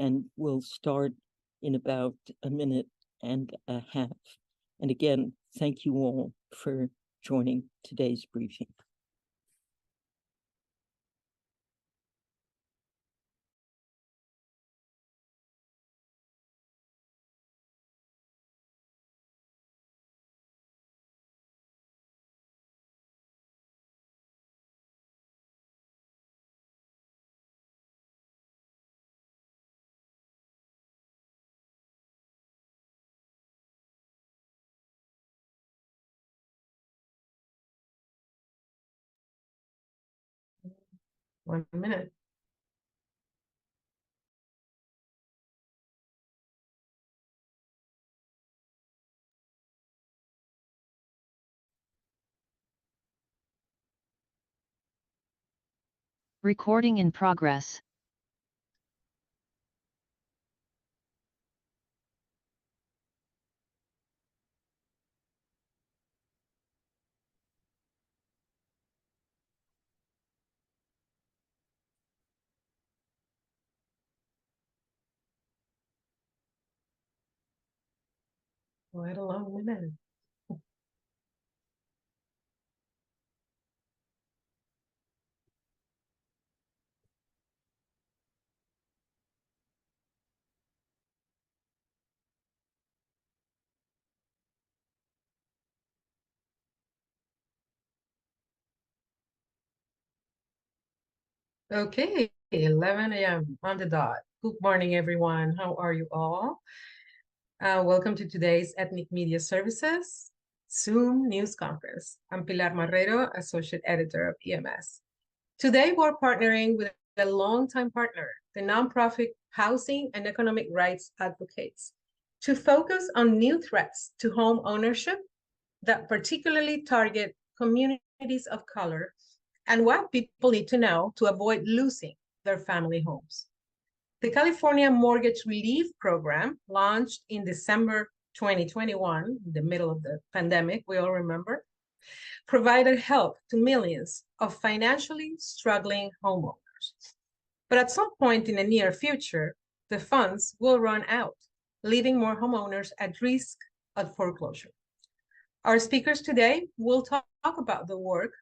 and we'll start in about a minute and a half. And again, thank you all for joining today's briefing. One minute. Recording in progress. Quite a long minute. Okay, 11 a.m. on the dot. Good morning, everyone. How are you all? Welcome to today's Ethnic Media Services Zoom News Conference. I'm Pilar Marrero, Associate Editor of EMS. Today, we're partnering with a longtime partner, the nonprofit Housing and Economic Rights Advocates, to focus on new threats to home ownership that particularly target communities of color and what people need to know to avoid losing their family homes. The California Mortgage Relief Program, launched in December 2021, in the middle of the pandemic, we all remember, provided help to millions of financially struggling homeowners. But at some point in the near future, the funds will run out, leaving more homeowners at risk of foreclosure. Our speakers today will talk about the work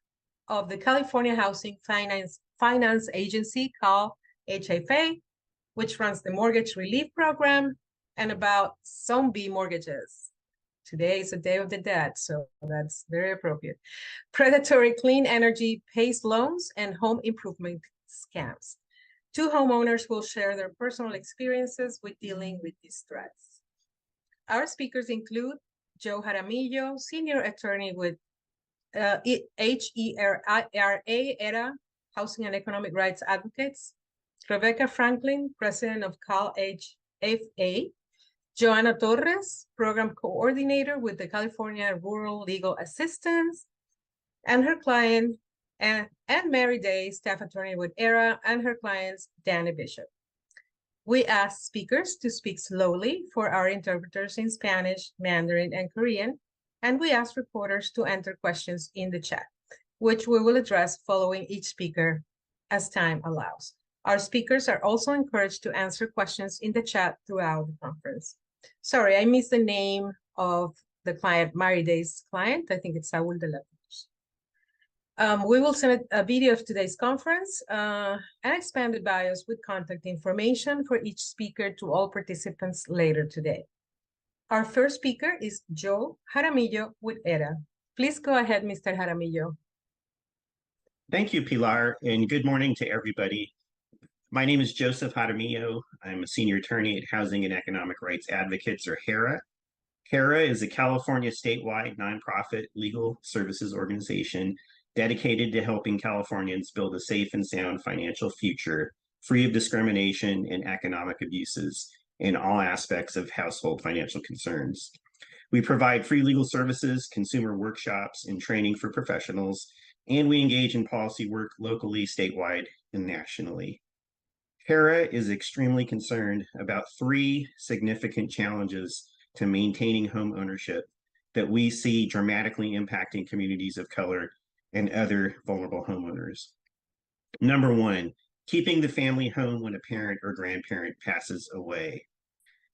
of the California Housing Finance Agency, called HFA, which runs the Mortgage Relief Program, and about zombie mortgages. Today is the Day of the Dead, so that's very appropriate. Predatory clean energy PACE loans and home improvement scams. Two homeowners will share their personal experiences with dealing with these threats. Our speakers include Joe Jaramillo, Senior Attorney with ERA, Housing and Economic Rights Advocates, Rebecca Franklin, President of Cal HFA, Joanna Torres, Program Coordinator with the California Rural Legal Assistance, and her client, and Mary Day, Staff Attorney with ERA, and her clients, Danny Bishop. We ask speakers to speak slowly for our interpreters in Spanish, Mandarin, and Korean, and we ask reporters to enter questions in the chat, which we will address following each speaker as time allows. Our speakers are also encouraged to answer questions in the chat throughout the conference. Sorry, I missed the name of the client, Mary Day's client. I think it's Saul de la Cruz. We will send a video of today's conference and expanded bios with contact information for each speaker to all participants later today. Our first speaker is Joe Jaramillo with ERA. Please go ahead, Mr. Jaramillo. Thank you, Pilar, and good morning to everybody. My name is Joseph Jaramillo. I'm a senior attorney at Housing and Economic Rights Advocates, or HERA. HERA is a California statewide nonprofit legal services organization dedicated to helping Californians build a safe and sound financial future, free of discrimination and economic abuses in all aspects of household financial concerns. We provide free legal services, consumer workshops, and training for professionals, and we engage in policy work locally, statewide, and nationally. HERA is extremely concerned about three significant challenges to maintaining home ownership that we see dramatically impacting communities of color and other vulnerable homeowners. Number one, keeping the family home when a parent or grandparent passes away.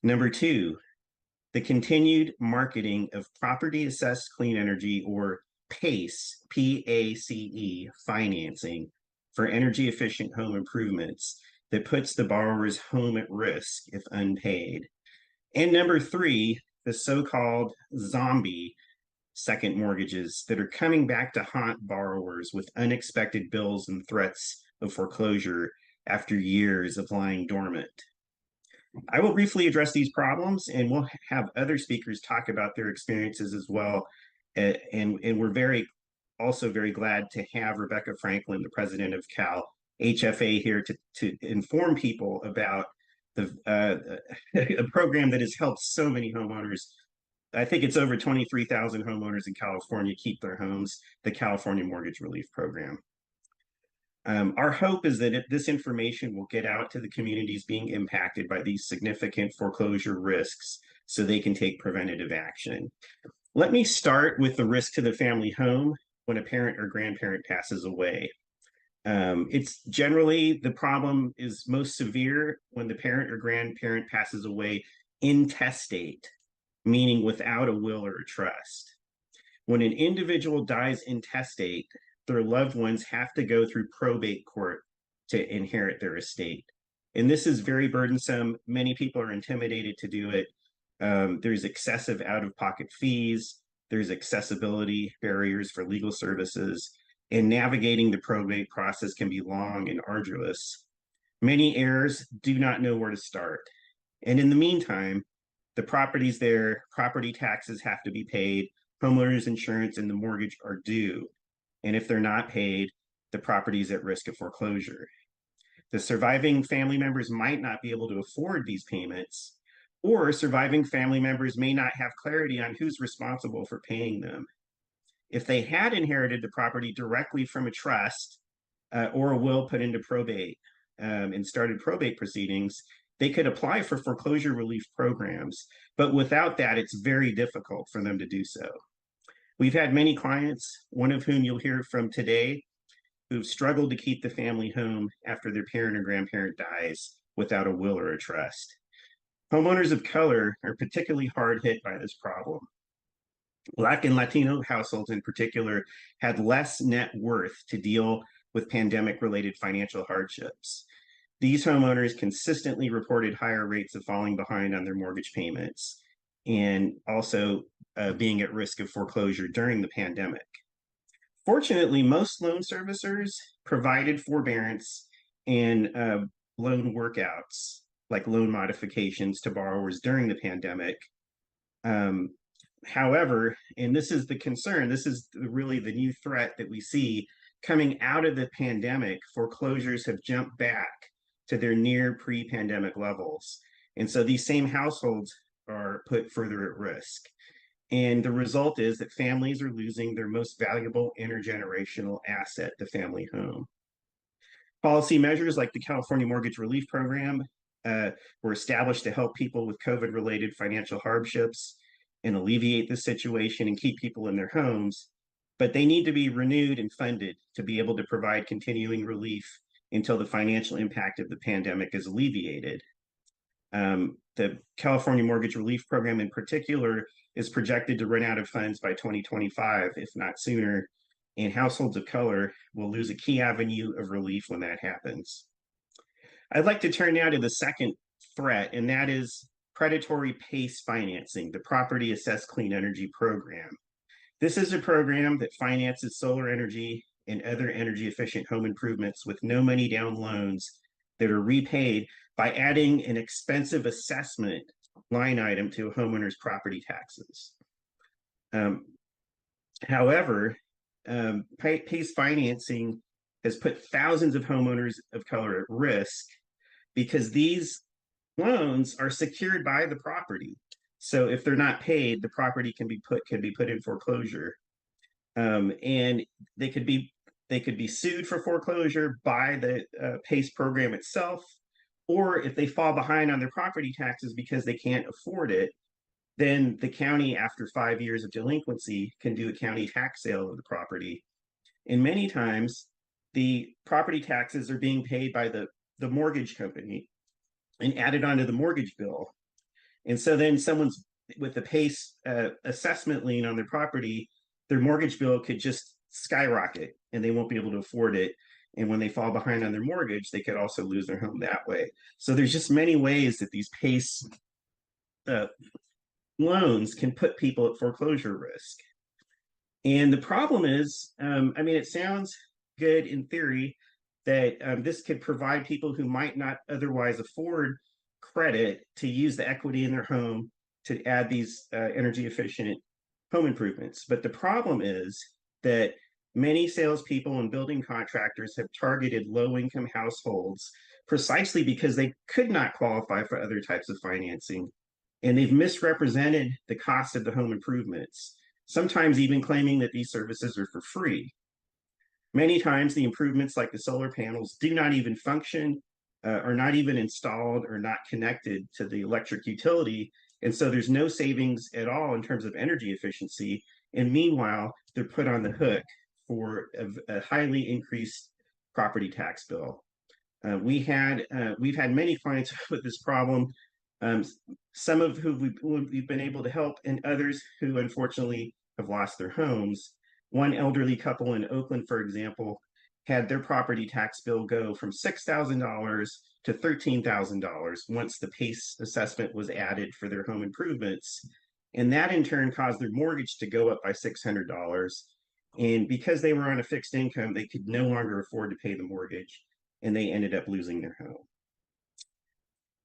Number two, the continued marketing of property assessed clean energy, or PACE, PACE financing for energy efficient home improvements that puts the borrower's home at risk if unpaid. And number three, the so-called zombie second mortgages that are coming back to haunt borrowers with unexpected bills and threats of foreclosure after years of lying dormant. I will briefly address these problems, and we'll have other speakers talk about their experiences as well. And we're also very glad to have Rebecca Franklin, the president of Cal HFA, here to inform people about a program that has helped so many homeowners. I think it's over 23,000 homeowners in California keep their homes, the California Mortgage Relief Program. Our hope is that this information will get out to the communities being impacted by these significant foreclosure risks so they can take preventative action. Let me start with the risk to the family home when a parent or grandparent passes away. It's generally, the problem is most severe when the parent or grandparent passes away intestate, meaning without a will or a trust. When an individual dies intestate, their loved ones have to go through probate court to inherit their estate. And this is very burdensome. Many people are intimidated to do it. There's excessive out-of-pocket fees. There's accessibility barriers for legal services. And navigating the probate process can be long and arduous. Many heirs do not know where to start. And in the meantime, the property's there, property taxes have to be paid, homeowners insurance and the mortgage are due. And if they're not paid, the property is at risk of foreclosure. The surviving family members might not be able to afford these payments, or surviving family members may not have clarity on who's responsible for paying them. If they had inherited the property directly from a trust or a will put into probate and started probate proceedings, they could apply for foreclosure relief programs. But without that, it's very difficult for them to do so. We've had many clients, one of whom you'll hear from today, who've struggled to keep the family home after their parent or grandparent dies without a will or a trust. Homeowners of color are particularly hard hit by this problem. Black and Latino households in particular had less net worth to deal with pandemic-related financial hardships. These homeowners consistently reported higher rates of falling behind on their mortgage payments and also being at risk of foreclosure during the pandemic. Fortunately, most loan servicers provided forbearance and loan workouts, like loan modifications to borrowers during the pandemic. However, and this is the concern, this is really the new threat that we see coming out of the pandemic, foreclosures have jumped back to their near pre-pandemic levels. And so these same households are put further at risk. And the result is that families are losing their most valuable intergenerational asset, the family home. Policy measures like the California Mortgage Relief Program were established to help people with COVID-related financial hardships and alleviate the situation and keep people in their homes, but they need to be renewed and funded to be able to provide continuing relief until the financial impact of the pandemic is alleviated. The California Mortgage Relief Program in particular is projected to run out of funds by 2025, if not sooner, and households of color will lose a key avenue of relief when that happens. I'd like to turn now to the second threat, and that is predatory PACE financing, the Property Assessed Clean Energy Program. This is a program that finances solar energy and other energy efficient home improvements with no money down loans that are repaid by adding an expensive assessment line item to a homeowner's property taxes. However, PACE financing has put thousands of homeowners of color at risk because these loans are secured by the property. So if they're not paid, the property can be put in foreclosure, and they could be sued for foreclosure by the PACE program itself, or if they fall behind on their property taxes because they can't afford it, then the county, after 5 years of delinquency, can do a county tax sale of the property. And many times, the property taxes are being paid by the mortgage company and added onto the mortgage bill. And so then someone's with the PACE assessment lien on their property, their mortgage bill could just skyrocket and they won't be able to afford it. And when they fall behind on their mortgage, they could also lose their home that way. So there's just many ways that these PACE loans can put people at foreclosure risk. And the problem is, I mean, it sounds good in theory that this could provide people who might not otherwise afford credit to use the equity in their home to add these energy efficient home improvements. But the problem is that many salespeople and building contractors have targeted low income households precisely because they could not qualify for other types of financing. And they've misrepresented the cost of the home improvements, sometimes even claiming that these services are for free. Many times the improvements like the solar panels do not even function, are not even installed or not connected to the electric utility. And so there's no savings at all in terms of energy efficiency. And meanwhile, they're put on the hook for a highly increased property tax bill. We've had many clients with this problem, some of who we've been able to help, and others who unfortunately have lost their homes. One elderly couple in Oakland, for example, had their property tax bill go from $6,000 to $13,000 once the PACE assessment was added for their home improvements. And that in turn caused their mortgage to go up by $600. And because they were on a fixed income, they could no longer afford to pay the mortgage, and they ended up losing their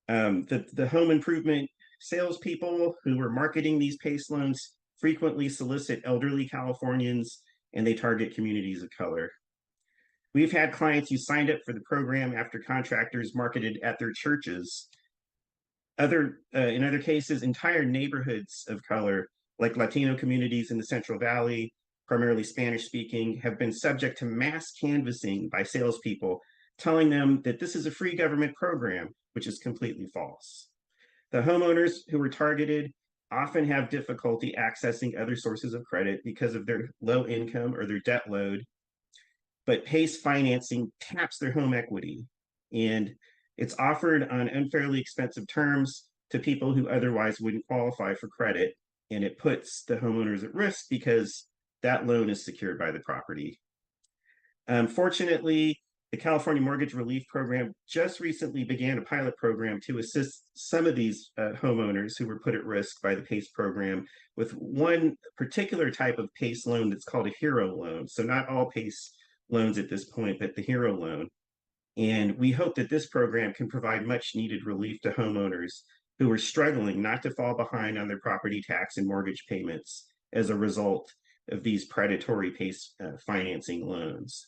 home. The home improvement salespeople who were marketing these PACE loans frequently solicit elderly Californians, and they target communities of color. We've had clients who signed up for the program after contractors marketed at their churches. In other cases, entire neighborhoods of color, like Latino communities in the Central Valley, primarily Spanish speaking, have been subject to mass canvassing by salespeople, telling them that this is a free government program, which is completely false. The homeowners who were targeted often have difficulty accessing other sources of credit because of their low income or their debt load. But PACE financing taps their home equity, and it's offered on unfairly expensive terms to people who otherwise wouldn't qualify for credit. And it puts the homeowners at risk because that loan is secured by the property. Fortunately, the California Mortgage Relief Program just recently began a pilot program to assist some of these homeowners who were put at risk by the PACE program with one particular type of PACE loan that's called a HERO loan. So not all PACE loans at this point, but the HERO loan. And we hope that this program can provide much needed relief to homeowners who are struggling not to fall behind on their property tax and mortgage payments as a result of these predatory PACE financing loans.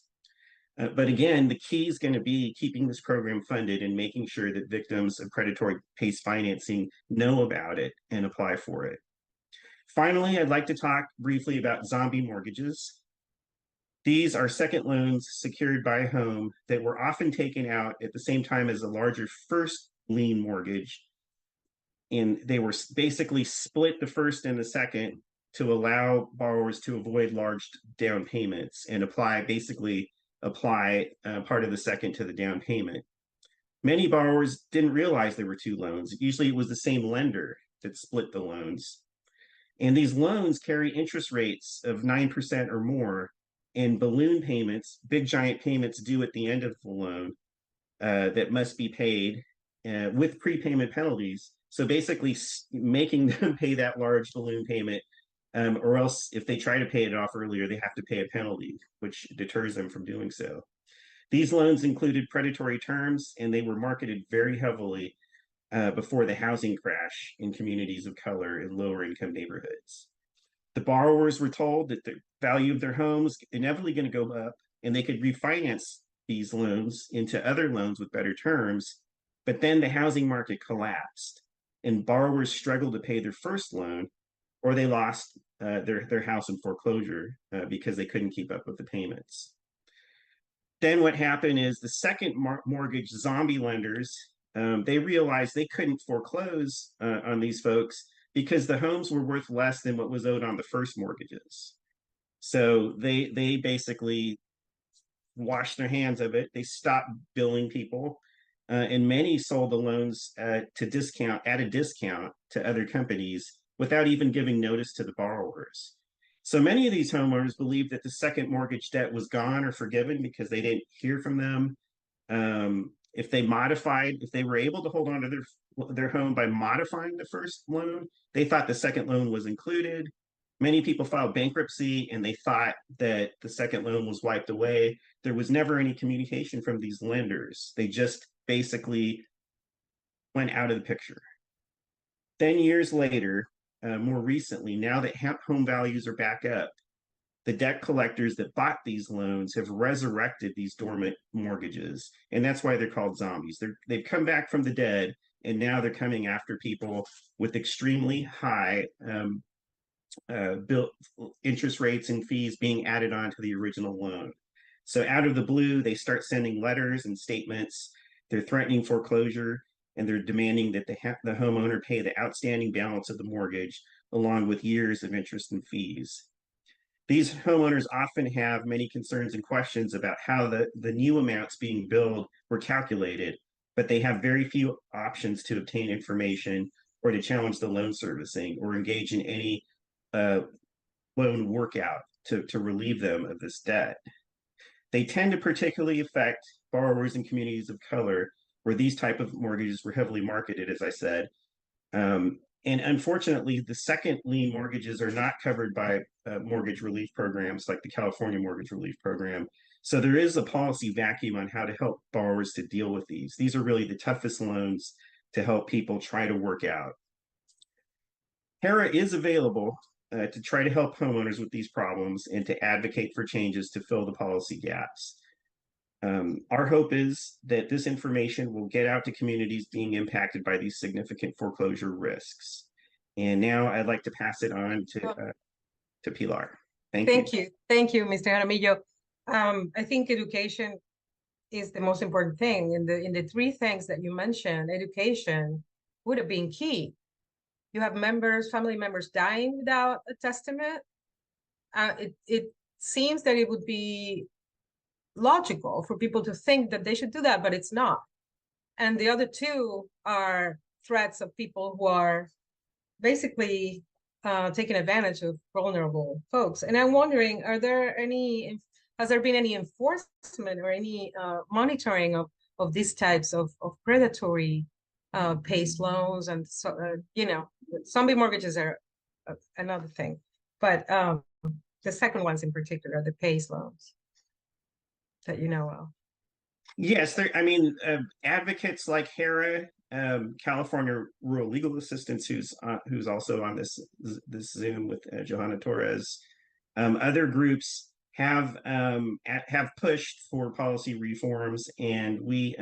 But again, the key is going to be keeping this program funded and making sure that victims of predatory PACE financing know about it and apply for it. Finally, I'd like to talk briefly about zombie mortgages. These are second loans secured by a home that were often taken out at the same time as a larger first lien mortgage. And they were basically split the first and the second to allow borrowers to avoid large down payments and apply part of the second to the down payment. Many borrowers didn't realize there were two loans. Usually it was the same lender that split the loans. And these loans carry interest rates of 9% or more and balloon payments, big giant payments due at the end of the loan that must be paid with prepayment penalties. So basically making them pay that large balloon payment, or else if they try to pay it off earlier, they have to pay a penalty, which deters them from doing so. These loans included predatory terms, and they were marketed very heavily before the housing crash in communities of color in lower income neighborhoods. The borrowers were told that the value of their homes inevitably going to go up, and they could refinance these loans into other loans with better terms. But then the housing market collapsed, and borrowers struggled to pay their first loan, or they lost their house in foreclosure because they couldn't keep up with the payments. Then what happened is the second mortgage zombie lenders, they realized they couldn't foreclose on these folks because the homes were worth less than what was owed on the first mortgages. So they basically washed their hands of it. They stopped billing people, and many sold the loans at a discount to other companies without even giving notice to the borrowers. So many of these homeowners believed that the second mortgage debt was gone or forgiven because they didn't hear from them. If they were able to hold on to their home by modifying the first loan, they thought the second loan was included. Many people filed bankruptcy and they thought that the second loan was wiped away. There was never any communication from these lenders. They just basically went out of the picture. 10 years later, more recently, now that home values are back up, the debt collectors that bought these loans have resurrected these dormant mortgages. And that's why they're called zombies. They've come back from the dead, and now they're coming after people with extremely high interest rates and fees being added on to the original loan. So out of the blue, they start sending letters and statements. They're threatening foreclosure, and they're demanding that the homeowner pay the outstanding balance of the mortgage along with years of interest and fees. These homeowners often have many concerns and questions about how the new amounts being billed were calculated, but they have very few options to obtain information or to challenge the loan servicing or engage in any loan workout to relieve them of this debt. They tend to particularly affect borrowers in communities of color where these type of mortgages were heavily marketed, as I said. And unfortunately, the second lien mortgages are not covered by mortgage relief programs like the California Mortgage Relief Program. So there is a policy vacuum on how to help borrowers to deal with these. These are really the toughest loans to help people try to work out. HERA is available to try to help homeowners with these problems and to advocate for changes to fill the policy gaps. Our hope is that this information will get out to communities being impacted by these significant foreclosure risks. And now I'd like to pass it on to Pilar. Thank you. Thank you, Mr. Jaramillo. I think education is the most important thing. In the three things that you mentioned, education would have been key. You have family members dying without a testament. It seems that it would be logical for people to think that they should do that, but it's not. And the other two are threats of people who are basically taking advantage of vulnerable folks. And I'm wondering, has there been any enforcement or any monitoring of these types of predatory PACE loans? And so, zombie mortgages are another thing, but the second ones in particular, the PACE loans that you know of. Yes, advocates like HERA, California Rural Legal Assistance, who's also on this Zoom with Johanna Torres. Other groups have pushed for policy reforms, and we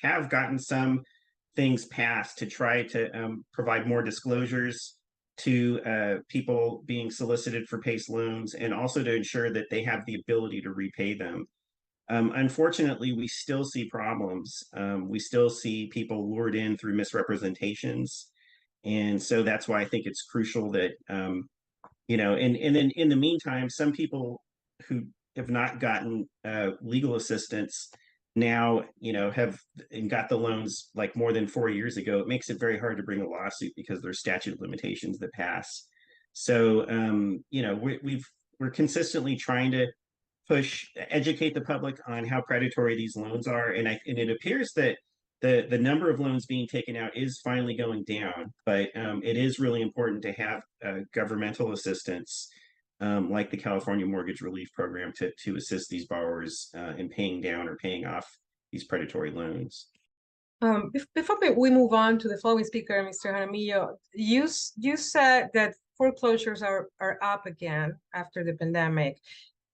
have gotten some things passed to try to provide more disclosures to people being solicited for PACE loans, and also to ensure that they have the ability to repay them. Unfortunately, we still see problems. We still see people lured in through misrepresentations. And so that's why I think it's crucial that, and then in the meantime, some people who have not gotten legal assistance now, have got the loans like more than 4 years ago. It makes it very hard to bring a lawsuit because there's statute of limitations that pass. So, we're consistently trying to educate the public on how predatory these loans are, and it appears that the number of loans being taken out is finally going down, but it is really important to have governmental assistance like the California Mortgage Relief Program to assist these borrowers in paying down or paying off these predatory loans. Before we move on to the following speaker, Mr. Jaramillo, you said that foreclosures are up again after the pandemic.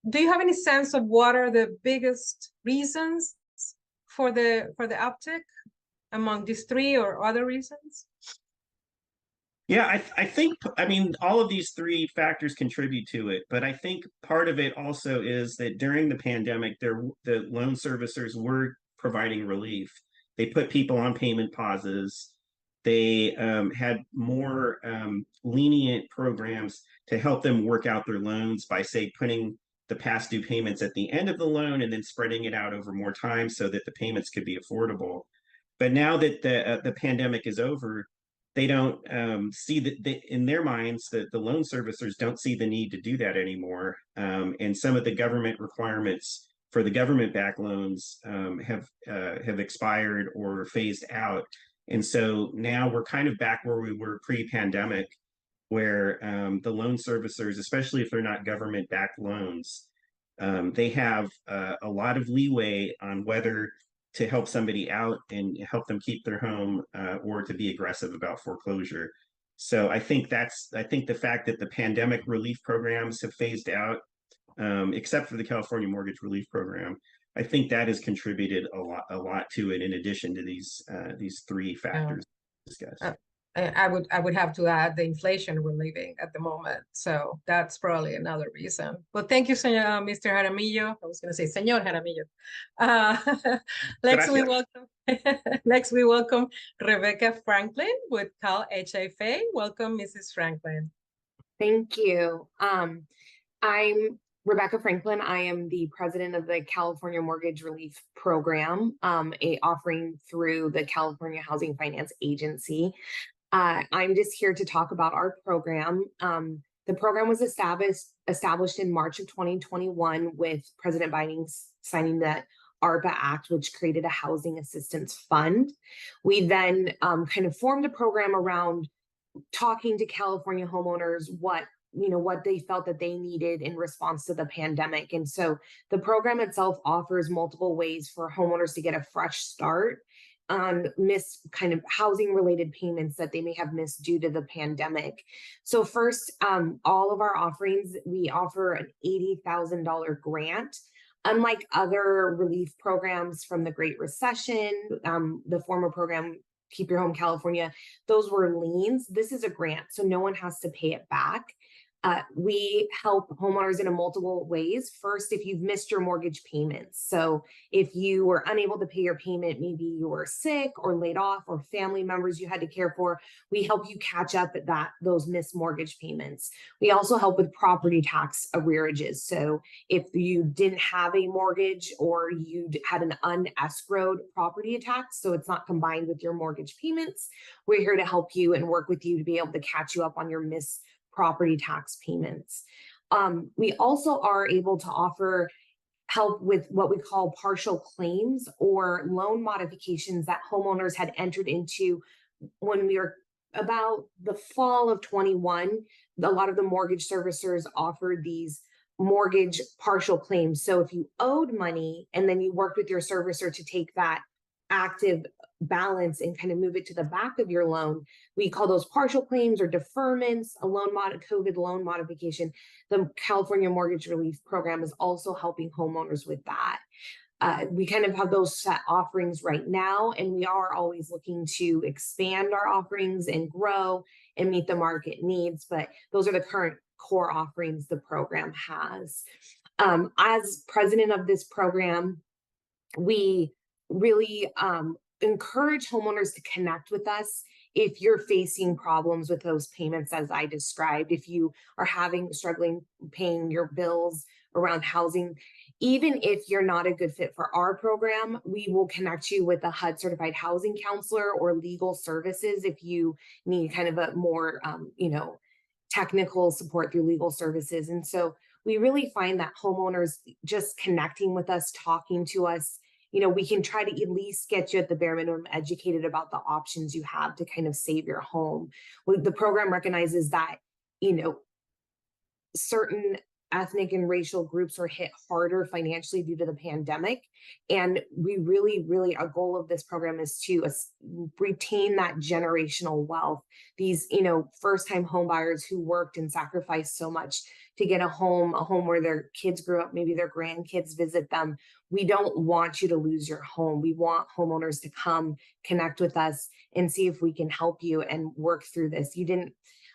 Do you have any sense of what are the biggest reasons for the uptick among these three or other reasons? Yeah, I think all of these three factors contribute to it, but I think part of it also is that during the pandemic, the loan servicers were providing relief. They put people on payment pauses. They had more lenient programs to help them work out their loans by, say, putting the past due payments at the end of the loan and then spreading it out over more time so that the payments could be affordable. But now that the pandemic is over, they don't see that in their minds that the loan servicers don't see the need to do that anymore. And some of the government requirements for the government-backed loans have expired or phased out. And so now we're kind of back where we were pre-pandemic, where the loan servicers, especially if they're not government-backed loans, they have a lot of leeway on whether to help somebody out and help them keep their home or to be aggressive about foreclosure. So I think the fact that the pandemic relief programs have phased out, except for the California Mortgage Relief Program, I think that has contributed a lot to it in addition to these three factors discussed. I would have to add the inflation we're living at the moment. So that's probably another reason. But thank you, Mr. Jaramillo. I was going to say, Señor Jaramillo. Next, we welcome Rebecca Franklin with Cal HFA. Welcome, Mrs. Franklin. Thank you. I'm Rebecca Franklin. I am the president of the California Mortgage Relief Program, a offering through the California Housing Finance Agency. I'm just here to talk about our program. The program was established in March of 2021 with President Biden signing the ARPA Act, which created a housing assistance fund. We then kind of formed a program around talking to California homeowners what they felt that they needed in response to the pandemic. And so the program itself offers multiple ways for homeowners to get a fresh start on kind of housing related payments that they may have missed due to the pandemic. So first, all of our offerings, we offer an $80,000 grant. Unlike other relief programs from the Great Recession, the former program, Keep Your Home California, those were liens. This is a grant, so no one has to pay it back. We help homeowners in multiple ways. First, if you've missed your mortgage payments. So if you were unable to pay your payment, maybe you were sick or laid off or family members you had to care for, we help you catch up at those missed mortgage payments. We also help with property tax arrearages. So if you didn't have a mortgage or you had an unescrowed property tax, so it's not combined with your mortgage payments, we're here to help you and work with you to be able to catch you up on your missed property tax payments. We also are able to offer help with what we call partial claims or loan modifications that homeowners had entered into when we were about the fall of 21. A lot of the mortgage servicers offered these mortgage partial claims. So if you owed money and then you worked with your servicer to take that active balance and kind of move it to the back of your loan, we call those partial claims or deferments, a COVID loan modification. The California Mortgage Relief Program is also helping homeowners with that. We kind of have those set offerings right now, and we are always looking to expand our offerings and grow and meet the market needs, but those are the current core offerings the program has. As president of this program, we really encourage homeowners to connect with us if you're facing problems with those payments as I described. If you are struggling paying your bills around housing, even if you're not a good fit for our program, we will connect you with a HUD certified housing counselor or legal services if you need kind of a more technical support through legal services. And so we really find that homeowners just connecting with us, talking to us, we can try to at least get you at the bare minimum educated about the options you have to kind of save your home. The program recognizes that, certain ethnic and racial groups are hit harder financially due to the pandemic. And we really, our goal of this program is to retain that generational wealth. These, first-time home buyers who worked and sacrificed so much to get a home where their kids grew up, maybe their grandkids visit them. We don't want you to lose your home. We want homeowners to come connect with us and see if we can help you and work through this.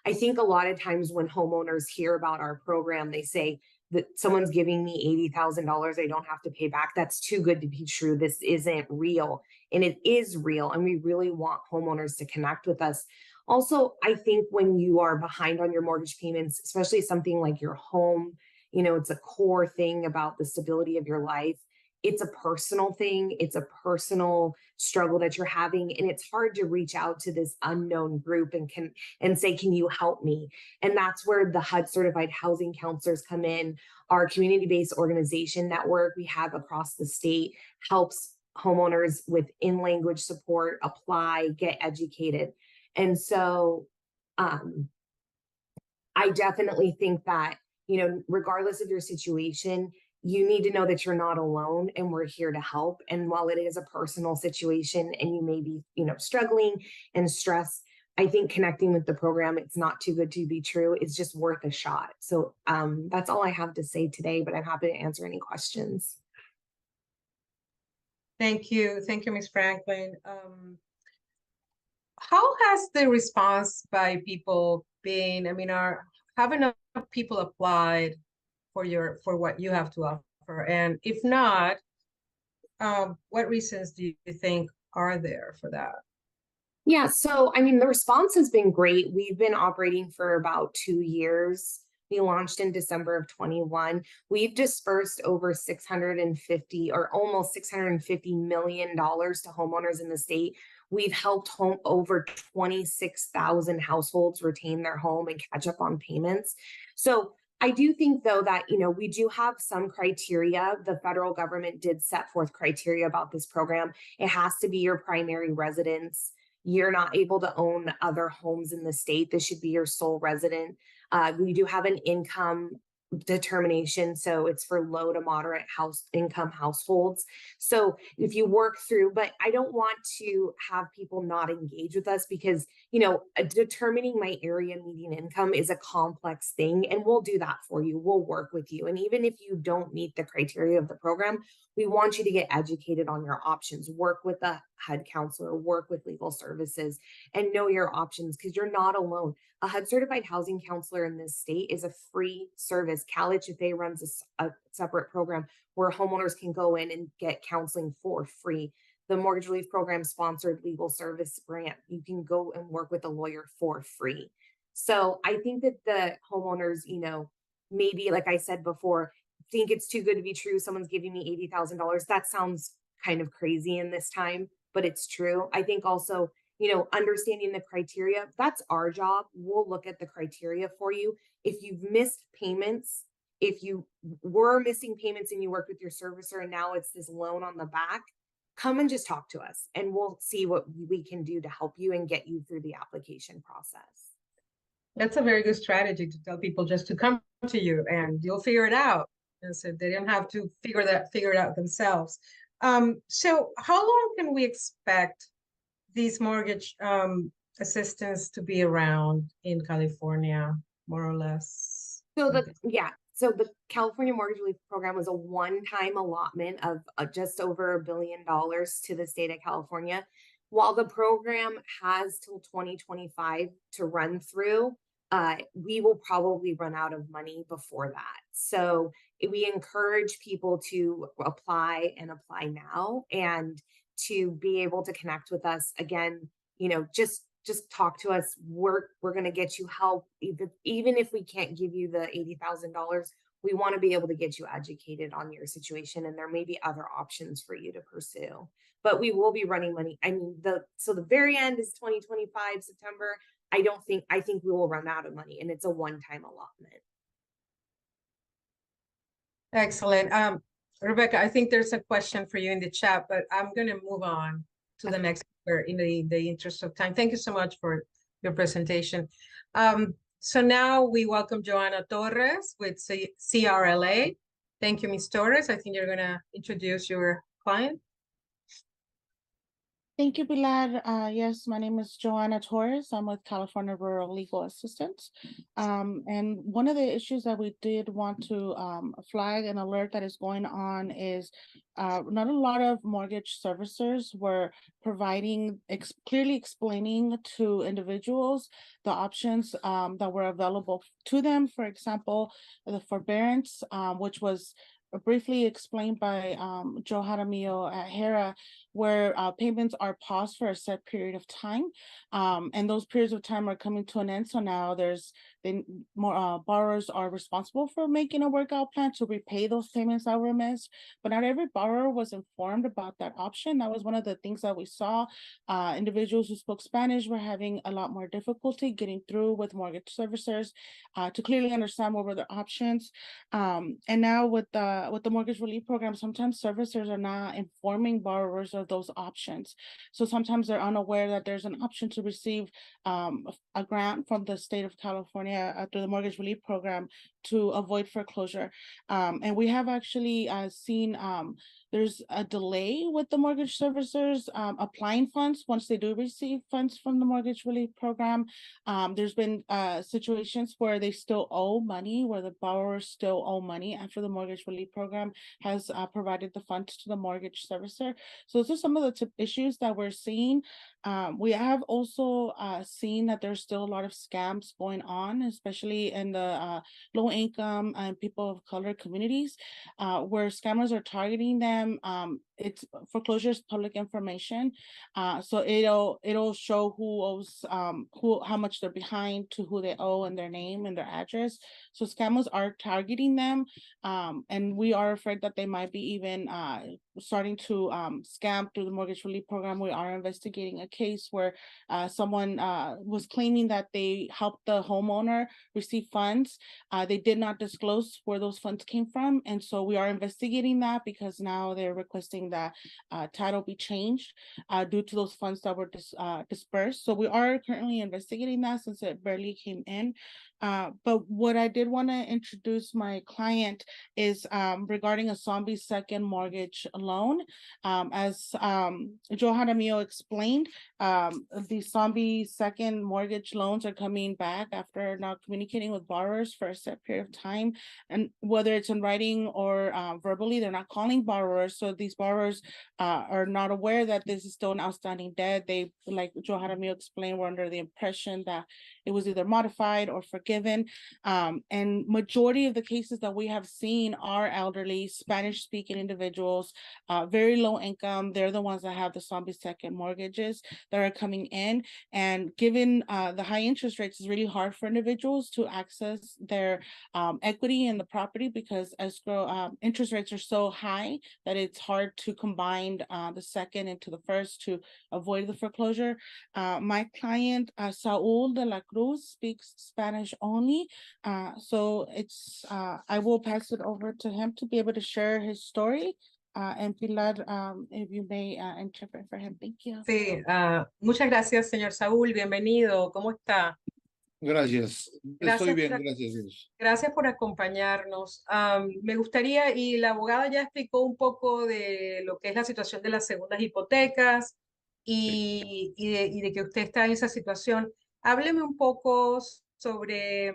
I think a lot of times when homeowners hear about our program, they say that someone's giving me $80,000 I don't have to pay back. That's too good to be true. This isn't real. And it is real. And we really want homeowners to connect with us. Also, I think when you are behind on your mortgage payments, especially something like your home, you know, it's a core thing about the stability of your life. It's a personal thing. It's a personal struggle that you're having. And it's hard to reach out to this unknown group and say, can you help me? And that's where the HUD certified housing counselors come in. Our community-based organization network we have across the state helps homeowners with in-language support, apply, get educated. And so I definitely think that, you know, regardless of your situation, you need to know that you're not alone and we're here to help. And while it is a personal situation and you may be, you know, struggling and stressed, I think connecting with the program, it's not too good to be true. It's just worth a shot. So that's all I have to say today, but I'm happy to answer any questions. Thank you. Thank you, Ms. Franklin. How has the response by people been? I mean, have enough people applied for what you have to offer? And if not, what reasons do you think are there for that? Yeah, so I mean, the response has been great. We've been operating for about 2 years. We launched in December of 21. We've dispersed over 650 or almost $650 million to homeowners in the state. We've helped over 26,000 households retain their home and catch up on payments. So I do think, though, that, you know, we do have some criteria. The federal government did set forth criteria about this program. It has to be your primary residence. You're not able to own other homes in the state. This should be your sole resident. We do have an income determination, so it's for low to moderate income households. So if you work through, but I don't want to have people not engage with us because, you know, determining my area median income is a complex thing, and we'll do that for you. We'll work with you. And even if you don't meet the criteria of the program, we want you to get educated on your options, work with a HUD counselor, work with legal services, and know your options because you're not alone. A HUD certified housing counselor in this state is a free service. Cal HFA runs a separate program where homeowners can go in and get counseling for free. The mortgage relief program sponsored legal service grant. You can go and work with a lawyer for free. So I think that the homeowners, you know, maybe like I said before, think it's too good to be true. Someone's giving me $80,000. That sounds kind of crazy in this time, but it's true. I think also, you know, understanding the criteria, that's our job. We'll look at the criteria for you. If you've missed payments, if you were missing payments and you worked with your servicer and now it's this loan on the back, come and just talk to us and we'll see what we can do to help you and get you through the application process. That's a very good strategy to tell people just to come to you and you'll figure it out. And so they don't have to figure it out themselves. So how long can we expect these mortgage assistance to be around in California, more or less? So so the California Mortgage Relief Program was a one-time allotment of just over $1 billion to the state of California. While the program has till 2025 to run through, we will probably run out of money before that. So we encourage people to apply now and to be able to connect with us. Again, you know, just talk to us. We're going to get you help. Even if we can't give you the $80,000, we want to be able to get you educated on your situation. And there may be other options for you to pursue, but we will be running money. I mean, the very end is 2025, September. I think we will run out of money and it's a one-time allotment. Excellent. Rebecca, I think there's a question for you in the chat, but I'm going to move on to the next speaker in the interest of time. Thank you so much for your presentation. So now we welcome Joanna Torres with CRLA. Thank you, Ms. Torres. I think you're going to introduce your client. Thank you, Pilar. Yes, my name is Joanna Torres. I'm with California Rural Legal Assistance. And one of the issues that we did want to flag and alert that is going on is not a lot of mortgage servicers were providing, clearly explaining to individuals the options that were available to them. For example, the forbearance, which was briefly explained by Joe Jaramillo at HERA, where payments are paused for a set period of time. And those periods of time are coming to an end. So now more borrowers are responsible for making a workout plan to repay those payments that were missed. But not every borrower was informed about that option. That was one of the things that we saw. Individuals who spoke Spanish were having a lot more difficulty getting through with mortgage servicers to clearly understand what were their options. And now with the mortgage relief program, sometimes servicers are not informing borrowers of those options. So sometimes they're unaware that there's an option to receive a grant from the state of California through the mortgage relief program to avoid foreclosure. And we have actually seen there's a delay with the mortgage servicers applying funds once they do receive funds from the mortgage relief program. There's been situations where they still owe money, where the borrowers still owe money after the mortgage relief program has provided the funds to the mortgage servicer. So those are some of the issues that we're seeing. We have also seen that there's still a lot of scams going on, especially in the low income and people of color communities, where scammers are targeting them. It's foreclosure is public information, so it'll show who owes how much they're behind to who they owe and their name and their address. So scammers are targeting them, and we are afraid that they might be even starting to scam through the mortgage relief program. We are investigating a case where someone was claiming that they helped the homeowner receive funds. They did not disclose where those funds came from, and so we are investigating that because now they're requesting that title be changed due to those funds that were dispersed. So we are currently investigating that since it barely came in. But what I did want to introduce my client is regarding a zombie second mortgage loan. As Joe Jaramillo explained, the zombie second mortgage loans are coming back after not communicating with borrowers for a set period of time. And whether it's in writing or verbally, they're not calling borrowers. So these borrowers are not aware that this is still an outstanding debt. They, like Joe Jaramillo explained, were under the impression that it was either modified or forgiven. And majority of the cases that we have seen are elderly, Spanish-speaking individuals, very low income. They're the ones that have the zombie second mortgages that are coming in. And given the high interest rates, it's really hard for individuals to access their equity in the property because escrow interest rates are so high that it's hard to combine the second into the first to avoid the foreclosure. My client, Saul de la Cruz, speaks Spanish only. So it's I will pass it over to him to be able to share his story. And Pilar, if you may interpret for him. Thank you. Sí, muchas gracias, señor Saúl. Bienvenido. ¿Cómo está? Gracias. Gracias Estoy bien, por- gracias a Dios. Gracias por acompañarnos. Me gustaría, y la abogada ya explicó un poco de lo que es la situación de las segundas hipotecas y de que usted está en esa situación. Hábleme un poco sobre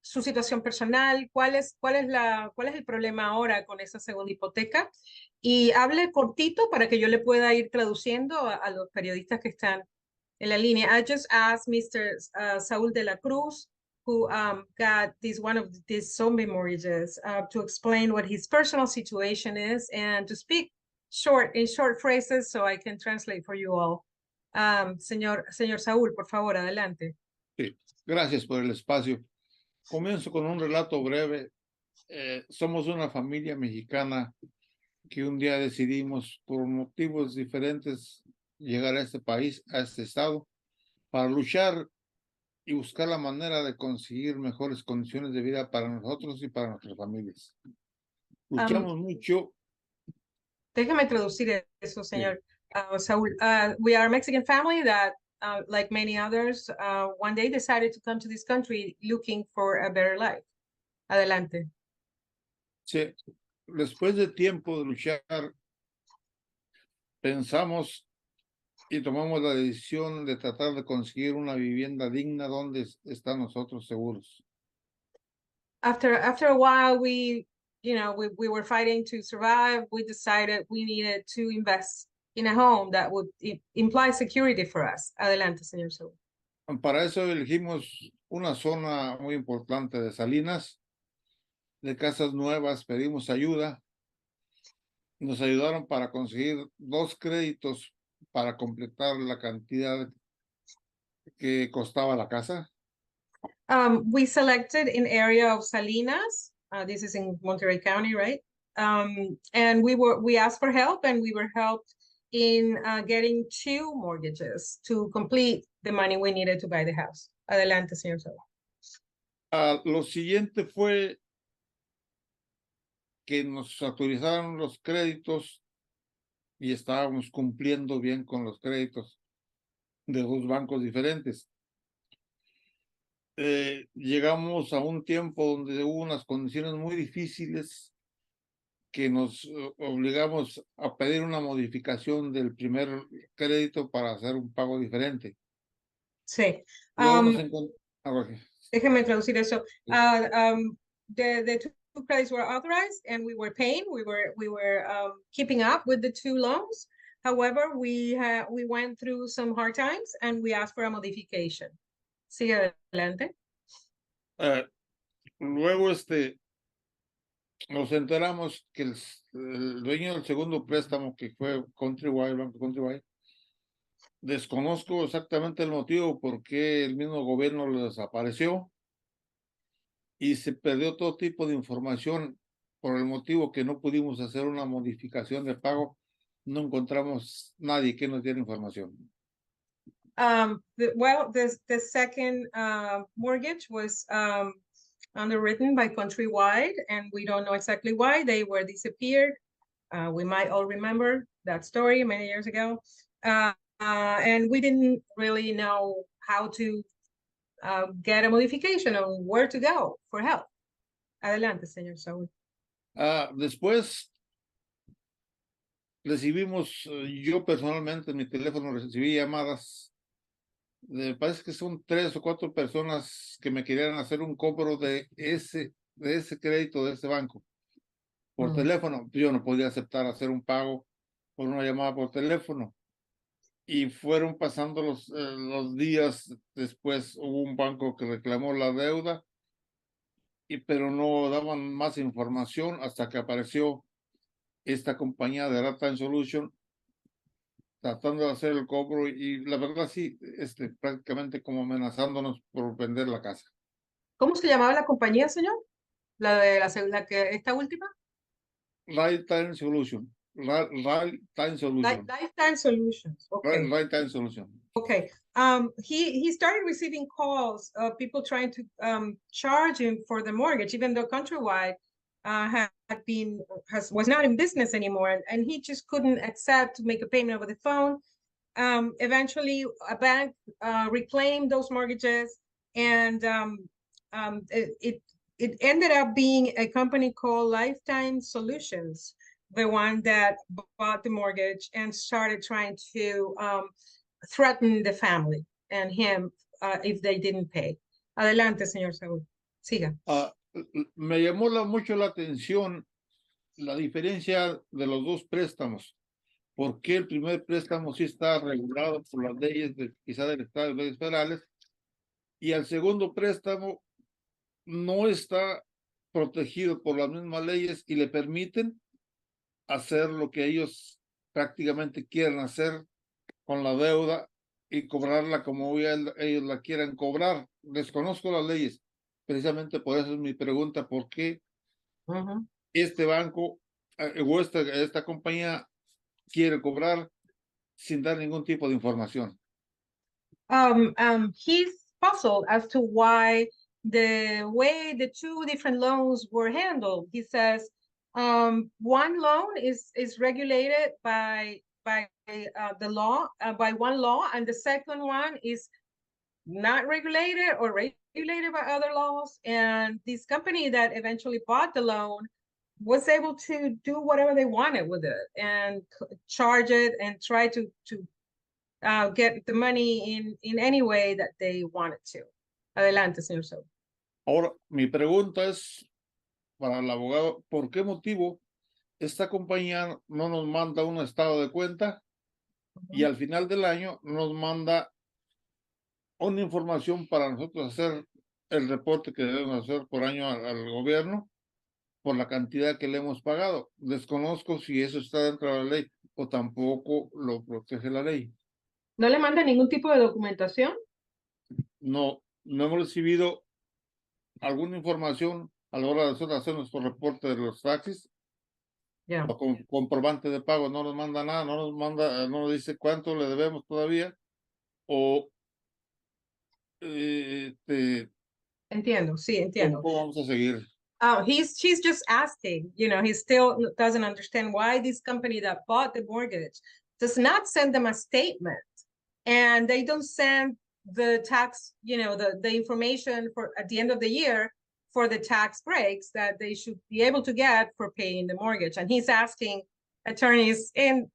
su situación personal, cuál es el problema ahora con esa segunda hipoteca, y hable cortito para que yo le pueda ir traduciendo a los periodistas que están en la línea. I just asked Mr. Saúl de la Cruz, who got one of these zombie mortgages, to explain what his personal situation is and to speak in short phrases so I can translate for you all. Señor Saúl, por favor, adelante. Sí, gracias por el espacio. Comienzo con un relato breve. Somos una familia mexicana que un día decidimos, por motivos diferentes, llegar a este país, a este estado, para luchar y buscar la manera de conseguir mejores condiciones de vida para nosotros y para nuestras familias. Luchamos mucho. Déjame traducir eso, señor Saúl. We are a Mexican family that, like many others, one day decided to come to this country looking for a better life. Adelante. Sí, después de tiempo de luchar, pensamos y tomamos la decisión de tratar de conseguir una vivienda digna donde están nosotros seguros. After a while, we were fighting to survive. We decided we needed to invest in a home that would imply security for us. Adelante, señor Saúl. Para eso elegimos una zona muy importante de Salinas, de casas nuevas, pedimos ayuda nos ayudaron para conseguir 2 créditos para completar la cantidad que costaba la casa. We selected an area of Salinas. This is in Monterey County, right? And we asked for help, and we were helped in getting 2 mortgages to complete the money we needed to buy the house. Adelante, señor Soto. Lo siguiente fue que nos autorizaron los créditos y estábamos cumpliendo bien con los créditos de 2 bancos diferentes. Llegamos a un tiempo donde hubo unas condiciones muy difíciles que nos obligamos a pedir una modificación del primer crédito para hacer un pago diferente. Sí. Luego nos encontramos. Déjeme traducir eso. The 2 credits were authorized, and we were paying. We were keeping up with the 2 loans. However, we went through some hard times, and we asked for a modification. Sigue adelante. Luego nos enteramos que el dueño del segundo préstamo, que fue Countrywide, Banco Countrywide, desconozco exactamente el motivo por qué el mismo gobierno lo desapareció y se perdió todo tipo de información por el motivo que no pudimos hacer una modificación de pago. No encontramos nadie que nos diera información. The second mortgage was underwritten by Countrywide, and we don't know exactly why they were disappeared. We might all remember that story many years ago. And we didn't really know how to get a modification on where to go for help. Adelante, señor Saúl. Después recibimos, yo personalmente en mi teléfono recibí llamadas. Me parece que son 3 o 4 personas que me querían hacer un cobro de ese crédito de ese banco por teléfono. Yo no podía aceptar hacer un pago por una llamada por teléfono. Y fueron pasando los días. Después hubo un banco que reclamó la deuda, pero no daban más información hasta que apareció esta compañía de Data Solution tratando de hacer el cobro, y la verdad sí, prácticamente como amenazándonos por vender la casa. ¿Cómo se llamaba la compañía, señor? Esta última? Lifetime Solution. Lifetime Solution. Lifetime Solutions. Okay. Lifetime Solution. Okay. He started receiving calls of people trying to charge him for the mortgage, even though Countrywide was not in business anymore, and he just couldn't accept to make a payment over the phone. Eventually, a bank reclaimed those mortgages, and it ended up being a company called Lifetime Solutions, the one that bought the mortgage and started trying to threaten the family and him if they didn't pay. Adelante, señor Saúl. Siga. Me llamó mucho la atención la diferencia de los 2 préstamos. Porque el primer préstamo sí está regulado por las leyes quizá del Estado y leyes federales, y el segundo préstamo no está protegido por las mismas leyes y le permiten hacer lo que ellos prácticamente quieren hacer con la deuda y cobrarla como ellos la quieran cobrar. Desconozco las leyes, precisamente por eso es mi pregunta: ¿por qué este banco o esta compañía quiere cobrar sin dar ningún tipo de información? He's puzzled as to why the way the 2 different loans were handled. He says one loan is regulated by the law, by one law, and the second one is not regulated or regulated by other laws. And this company that eventually bought the loan was able to do whatever they wanted with it and charge it and try to get the money in any way that they wanted to. Adelante, señor Saúl. Ahora, mi pregunta es para el abogado: ¿por qué motivo esta compañía no nos manda un estado de cuenta y al final del año nos manda una información para nosotros hacer el reporte que debemos hacer por año al gobierno? por la cantidad que le hemos pagado. Desconozco si eso está dentro de la ley o tampoco lo protege la ley. ¿No le manda ningún tipo de documentación? No hemos recibido alguna información a la hora de nosotros hacer nuestro reporte de los taxis. Ya. O comprobante de pago, no nos manda nada, no nos dice cuánto le debemos todavía. O Entiendo, sí, entiendo. ¿cómo vamos a seguir? She's just asking, you know, he still doesn't understand why this company that bought the mortgage does not send them a statement, and they don't send the tax, you know, the information for at the end of the year for the tax breaks that they should be able to get for paying the mortgage. And he's asking attorneys in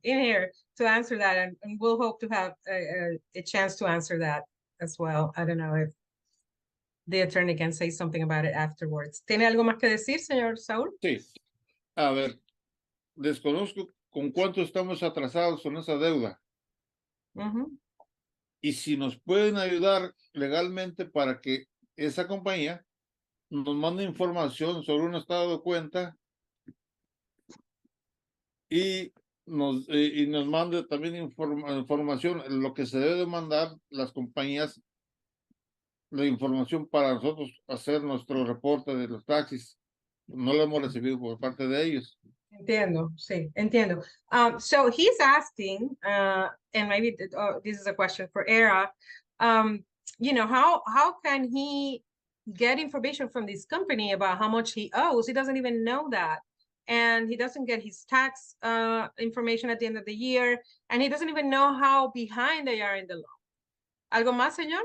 here to answer that, and we'll hope to have a chance to answer that as well. I don't know if the attorney can say something about it afterwards. ¿Tiene algo más que decir, señor Saúl? Sí. A ver, desconozco con cuánto estamos atrasados con esa deuda. Y si nos pueden ayudar legalmente para que esa compañía nos mande información sobre un estado de cuenta y nos mande también información, lo que se debe mandar las compañías, la información para nosotros hacer nuestro reporte de los taxis. No lo hemos recibido por parte de ellos. Entiendo, sí, entiendo. So he's asking, and maybe this is a question for Era, you know, how can he get information from this company about how much he owes? He doesn't even know that. And he doesn't get his tax information at the end of the year, and he doesn't even know how behind they are in the law. ¿Algo más, señor?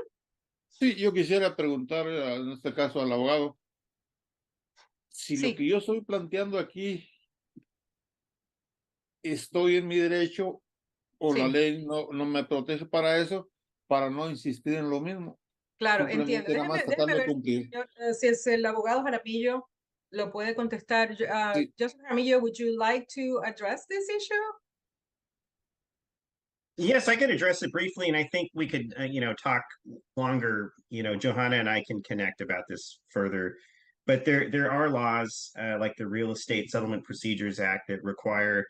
Sí, yo quisiera preguntar, en este caso al abogado, si Sí. lo que yo estoy planteando aquí estoy en mi derecho o Sí. la ley no me protege para eso, para no insistir en lo mismo. Claro, Simplemente entiendo. nada más tratar de ver, cumplir. señor, si es el abogado Jaramillo, lo puede contestar. Sí. Joseph Jaramillo, would you like to address this issue? Yes, I could address it briefly, and I think we could, you know, talk longer. You know, Johanna and I can connect about this further. But there are laws like the Real Estate Settlement Procedures Act that require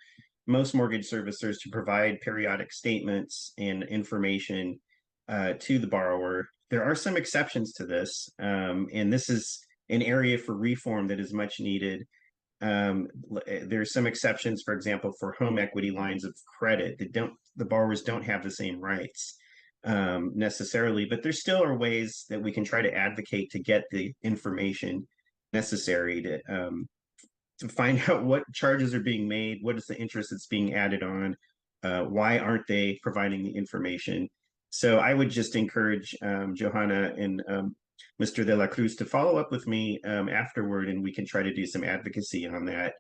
most mortgage servicers to provide periodic statements and information to the borrower. There are some exceptions to this, and this is an area for reform that is much needed. There's some exceptions, for example, for home equity lines of credit that the borrowers don't have the same rights necessarily, but there still are ways that we can try to advocate to get the information necessary to find out what charges are being made, what is the interest that's being added on, why aren't they providing the information. So I would just encourage Johanna and Mr. De La Cruz to follow up with me afterward, and we can try to do some advocacy on that.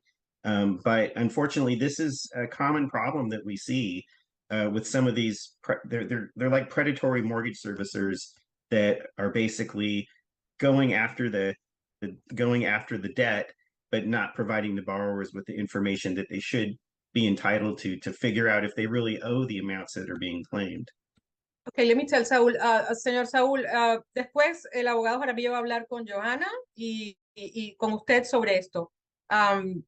But unfortunately, this is a common problem that we see with some of these. They're like predatory mortgage servicers that are basically going after the debt, but not providing the borrowers with the information that they should be entitled to figure out if they really owe the amounts that are being claimed. Okay, let me tell Saúl, señor Saúl, después el abogado Jaramillo va a hablar con Johanna y con usted sobre esto,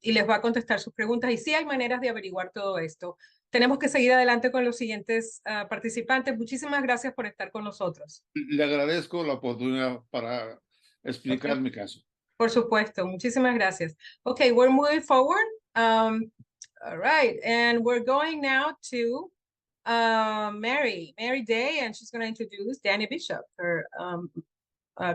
y les va a contestar sus preguntas, y sí hay maneras de averiguar todo esto. Tenemos que seguir adelante con los siguientes participantes. Muchísimas gracias por estar con nosotros. Le agradezco la oportunidad para explicar mi caso. Por supuesto, muchísimas gracias. Okay, we're moving forward. All right, and we're going now to Mary Day, and she's going to introduce Danny Bishop, her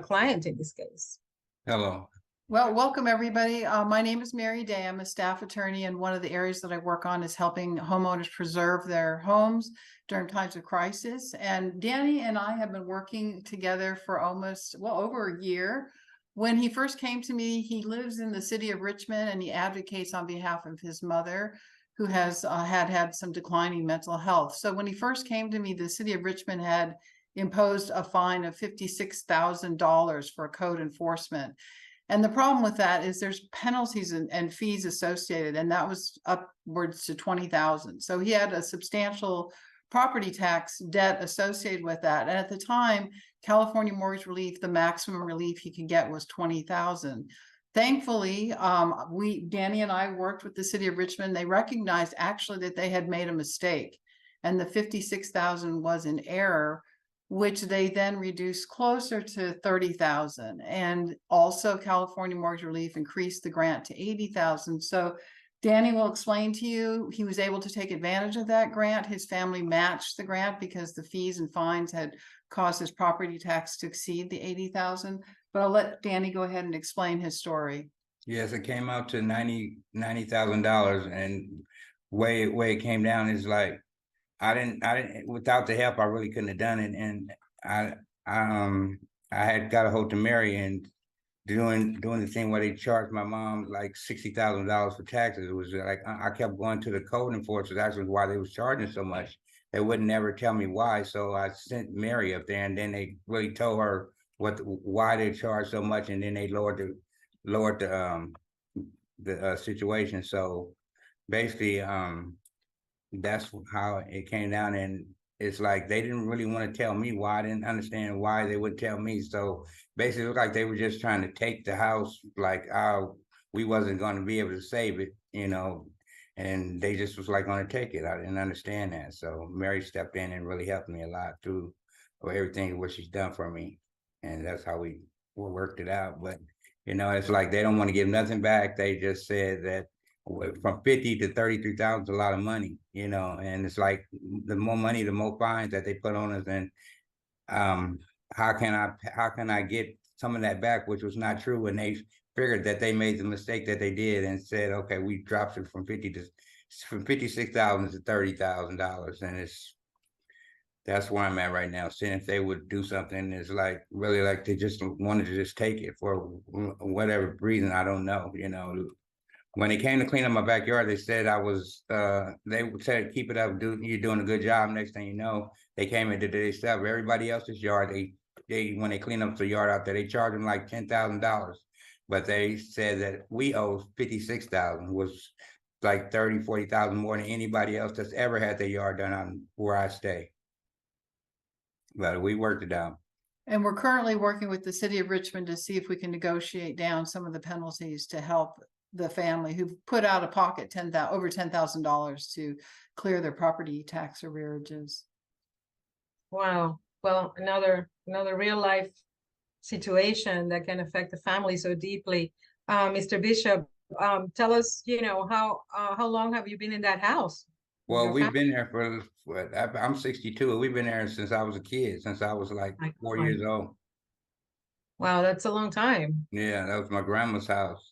client in this case. Hello. Well, welcome everybody. My name is Mary Day. I'm a staff attorney, and one of the areas that I work on is helping homeowners preserve their homes during times of crisis. And Danny and I have been working together for almost, well, over a year. When he first came to me, he lives in the city of Richmond, and he advocates on behalf of his mother, who has had some declining mental health. So when he first came to me, the city of Richmond had imposed a fine of $56,000 for code enforcement. And the problem with that is there's penalties and fees associated, and that was upwards to $20,000. So he had a substantial property tax debt associated with that. And at the time, California mortgage relief, the maximum relief he could get was $20,000. thankfully, Danny and I worked with the city of Richmond. They recognized actually that they had made a mistake, and the 56,000 was in error, which they then reduced closer to 30,000. And also California Mortgage Relief increased the grant to 80,000. So Danny will explain to you, he was able to take advantage of that grant. His family matched the grant because the fees and fines had caused his property tax to exceed the 80,000. But I'll let Danny go ahead and explain his story. Yes, it came out to $90,000, and way it came down is like I didn't without the help I really couldn't have done it, and I had got a hold to Mary and doing the thing where they charged my mom like $60,000 for taxes. It was like I kept going to the code enforcers asking why they was charging so much. They would never tell me why, so I sent Mary up there, and then they really told her why they charged so much, and then they lowered the situation. So basically, that's how it came down, and it's like they didn't really want to tell me why. I didn't understand why they would tell me. So basically, it looked like they were just trying to take the house, like we wasn't going to be able to save it, and they just was like going to take it. I didn't understand that. So Mary stepped in and really helped me a lot through everything what she's done for me, and that's how we worked it out. But it's like they don't want to give nothing back. They just said that from 50 to 33,000 is a lot of money, and it's like the more money, the more fines that they put on us. And how can I get some of that back, which was not true, when they figured that they made the mistake that they did and said, okay, we dropped it from 56,000 to $30,000, and that's where I'm at right now. Seeing if they would do something, is like really like they just wanted to just take it for whatever reason, I don't know. When they came to clean up my backyard, they said I was, they said, keep it up, you're doing a good job. Next thing you know, they came and did their stuff. Everybody else's yard, they when they clean up the yard out there, they charge them like $10,000. But they said that we owe 56,000, was like 30, 40,000 more than anybody else that's ever had their yard done on where I stay. But we worked it out. And we're currently working with the city of Richmond to see if we can negotiate down some of the penalties to help the family who put out of pocket over $10,000 to clear their property tax arrearages. Wow. Well, another real life situation that can affect the family so deeply. Mr. Bishop, tell us, how long have you been in that house? Well, we've been there for I'm 62. We've been there since I was a kid, since I was like 4 years old. Wow, that's a long time. Yeah, that was my grandma's house.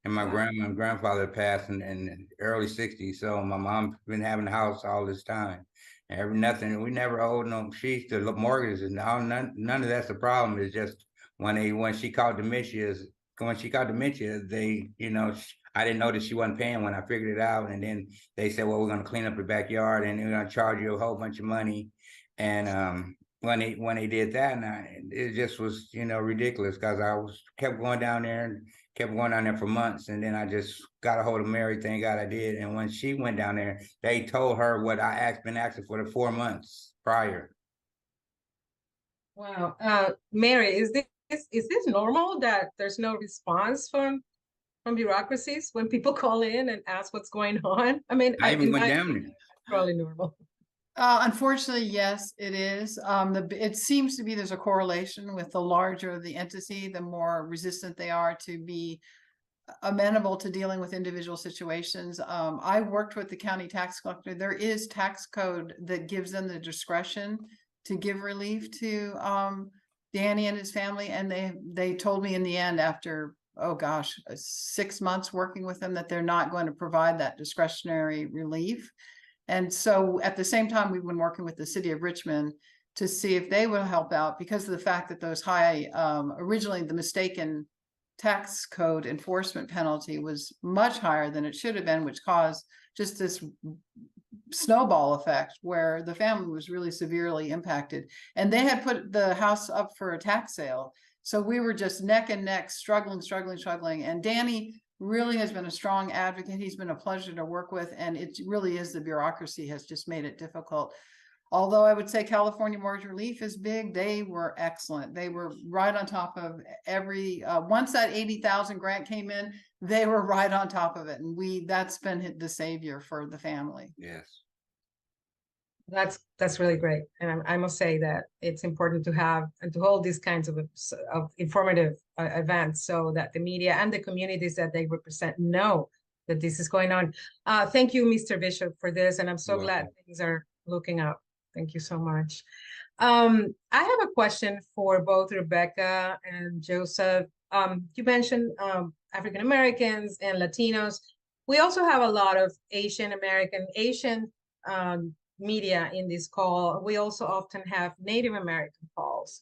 And my grandma and grandfather passed in the early 60s. So my mom's been having the house all this time. And nothing, we never owed no, she's the mortgages, and none of that's the problem. It's just when she caught dementia, they, I didn't know that she wasn't paying when I figured it out. And then they said, well, we're going to clean up the backyard and we're going to charge you a whole bunch of money. And when they did that, and it just was, ridiculous, because I kept going down there for months. And then I just got a hold of Mary, thank God I did. And when she went down there, they told her what I been asking for the 4 months prior. Wow. Mary, is this normal that there's no response from bureaucracies when people call in and ask what's going on? I mean, I even went down there. Probably normal. Unfortunately, yes, it is. It seems to be there's a correlation with the larger the entity, the more resistant they are to be amenable to dealing with individual situations. I worked with the county tax collector. There is tax code that gives them the discretion to give relief to Danny and his family. And they told me in the end, after, 6 months working with them, that they're not going to provide that discretionary relief. And so at the same time, we've been working with the city of Richmond to see if they will help out, because of the fact that those originally the mistaken tax code enforcement penalty was much higher than it should have been, which caused just this snowball effect where the family was really severely impacted. And they had put the house up for a tax sale. So we were just neck and neck, struggling. And Danny really has been a strong advocate. He's been a pleasure to work with, and it really is the bureaucracy has just made it difficult. although I would say California Mortgage Relief is big, they were excellent. They were right on top of every, once that 80,000 grant came in, they were right on top of it. And that's been the savior for the family. Yes. That's really great. And I must say that it's important to have and to hold these kinds of informative events so that the media and the communities that they represent know that this is going on. Thank you, Mr. Bishop, for this. And I'm so You're glad welcome. things are looking up. Thank you so much. I have a question for both Rebecca and Joseph. You mentioned African Americans and Latinos. We also have a lot of Asian media in this call. We also often have Native American calls,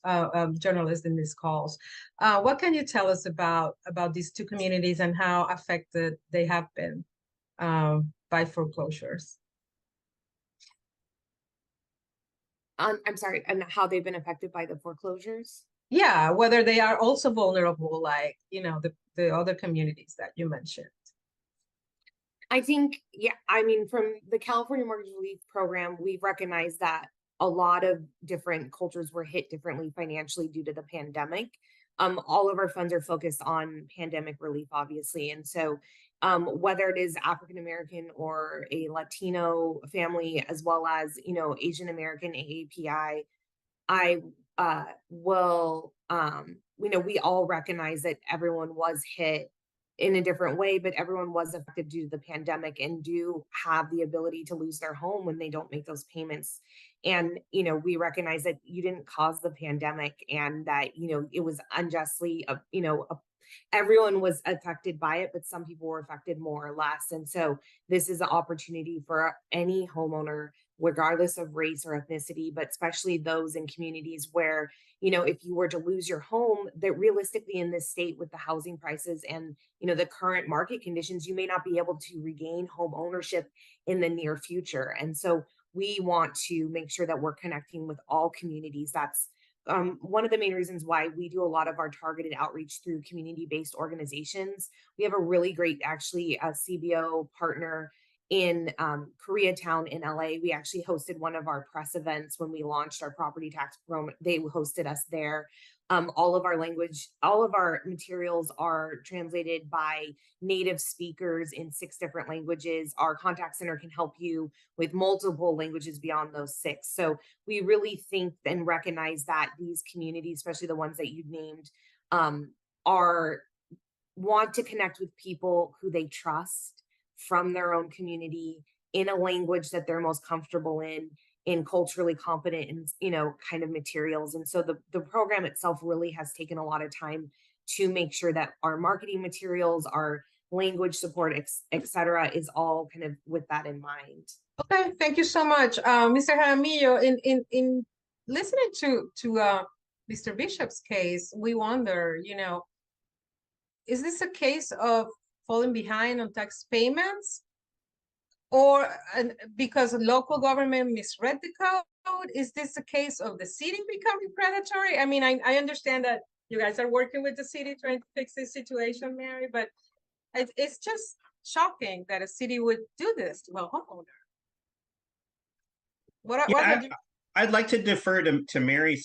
journalists in these calls. What can you tell us about these two communities and how affected they have been by foreclosures? I'm sorry, and how they've been affected by the foreclosures? Yeah, whether they are also vulnerable, like, the other communities that you mentioned. I think, yeah, I mean, from the California Mortgage Relief Program, we've recognized that a lot of different cultures were hit differently financially due to the pandemic. All of our funds are focused on pandemic relief, obviously. And so whether it is African American or a Latino family, as well as, Asian American AAPI, I will, we all recognize that everyone was hit in a different way, but everyone was affected due to the pandemic and do have the ability to lose their home when they don't make those payments. And, we recognize that you didn't cause the pandemic and that, it was unjustly, everyone was affected by it, but some people were affected more or less. And so this is an opportunity for any homeowner, regardless of race or ethnicity, but especially those in communities where, if you were to lose your home, that realistically in this state with the housing prices and, the current market conditions, you may not be able to regain home ownership in the near future. And so we want to make sure that we're connecting with all communities. That's one of the main reasons why we do a lot of our targeted outreach through community-based organizations. We have a really great, actually, CBO partner in Koreatown in LA. We actually hosted one of our press events when we launched our property tax program. They hosted us there. All of our materials are translated by native speakers in 6 different languages. Our contact center can help you with multiple languages beyond those 6. So we really think and recognize that these communities, especially the ones that you've named, want to connect with people who they trust from their own community in a language that they're most comfortable in culturally competent and, kind of materials. And so the program itself really has taken a lot of time to make sure that our marketing materials, our language support, et cetera, is all kind of with that in mind. Okay, thank you so much. Mr. Jaramillo, in listening to Mr. Bishop's case, we wonder, is this a case of falling behind on tax payments, or because local government misread the code? Is this a case of the city becoming predatory? I mean, I understand that you guys are working with the city trying to fix this situation, Mary, but it's just shocking that a city would do this to a homeowner. I'd like to defer to Mary